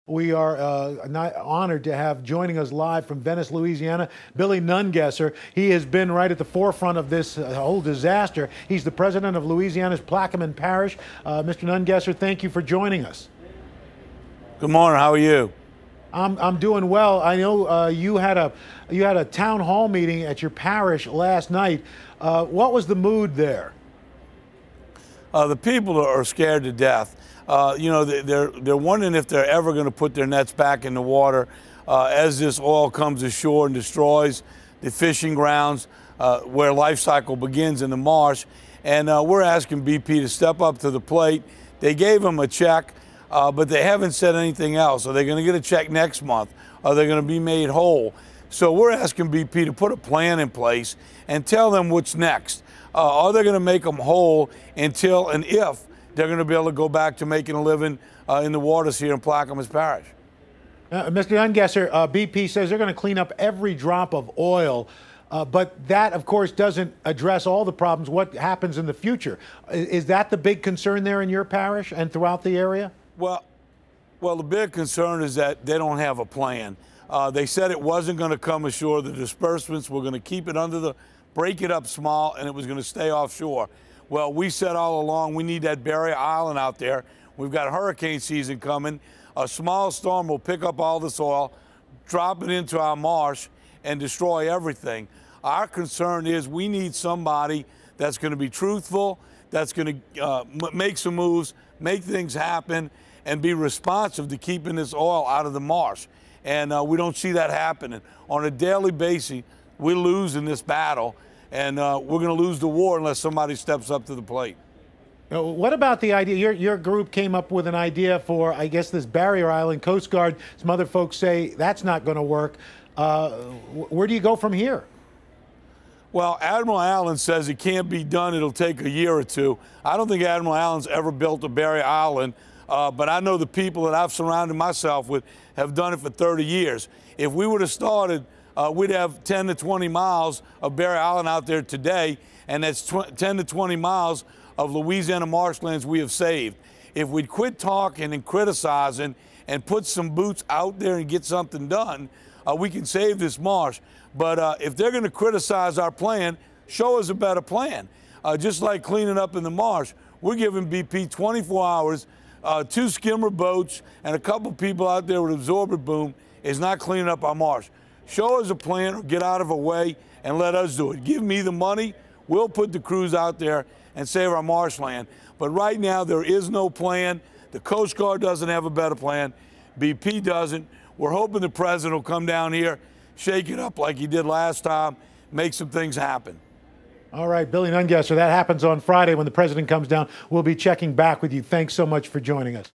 We are honored to have joining us live from Venice, Louisiana, Billy Nungesser. He has been right at the forefront of this whole disaster. He's the president of Louisiana's Plaquemines Parish. Mr. Nungesser, thank you for joining us. Good morning. How are you? I'm doing well. I know you had a town hall meeting at your parish last night. What was the mood there? The people are scared to death. You know, they're wondering if they're ever going to put their nets back in the water as this oil comes ashore and destroys the fishing grounds where life cycle begins in the marsh. And we're asking BP to step up to the plate. They gave them a check, but they haven't said anything else. Are they going to get a check next month? Are they going to be made whole? So we're asking BP to put a plan in place and tell them what's next. Are they going to make them whole until and if they're going to be able to go back to making a living in the waters here in Plaquemines Parish? Mr. Nungesser, BP says they're going to clean up every drop of oil, but that, of course, doesn't address all the problems. What happens in the future? Is that the big concern there in your parish and throughout the area? Well, the big concern is that they don't have a plan. They said it wasn't going to come ashore. The disbursements were going to keep it break it up small, and it was going to stay offshore. Well, we said all along we need that barrier island out there. We've got hurricane season coming. A small storm will pick up all this oil, drop it into our marsh, and destroy everything. Our concern is we need somebody that's going to be truthful, that's going to make some moves, make things happen, and be responsive to keeping this oil out of the marsh. And we don't see that happening. On a daily basis, we're losing this battle, and we're going to lose the war unless somebody steps up to the plate. What about the idea? Your group came up with an idea for, I guess, this barrier island. Coast Guard, some other folks say that's not going to work. Where do you go from here? Well, Admiral Allen says it can't be done. It'll take a year or two. I don't think Admiral Allen's ever built a barrier island, but I know the people that I've surrounded myself with have done it for 30 years. If we would have started, we'd have 10 to 20 miles of barrier island out there today, and that's 10 to 20 miles of Louisiana marshlands we have saved. If we'd quit talking and criticizing and put some boots out there and get something done, we can save this marsh. But if they're going to criticize our plan, show us a better plan. Just like cleaning up in the marsh, we're giving BP 24 hours, 2 skimmer boats, and a couple people out there with absorber boom is not cleaning up our marsh. Show us a plan or get out of our way and let us do it. Give me the money. We'll put the crews out there and save our marshland. But right now, there is no plan. The Coast Guard doesn't have a better plan. BP doesn't. We're hoping the president will come down here, shake it up like he did last time, make some things happen. All right, Billy Nungesser, that happens on Friday when the president comes down. We'll be checking back with you. Thanks so much for joining us.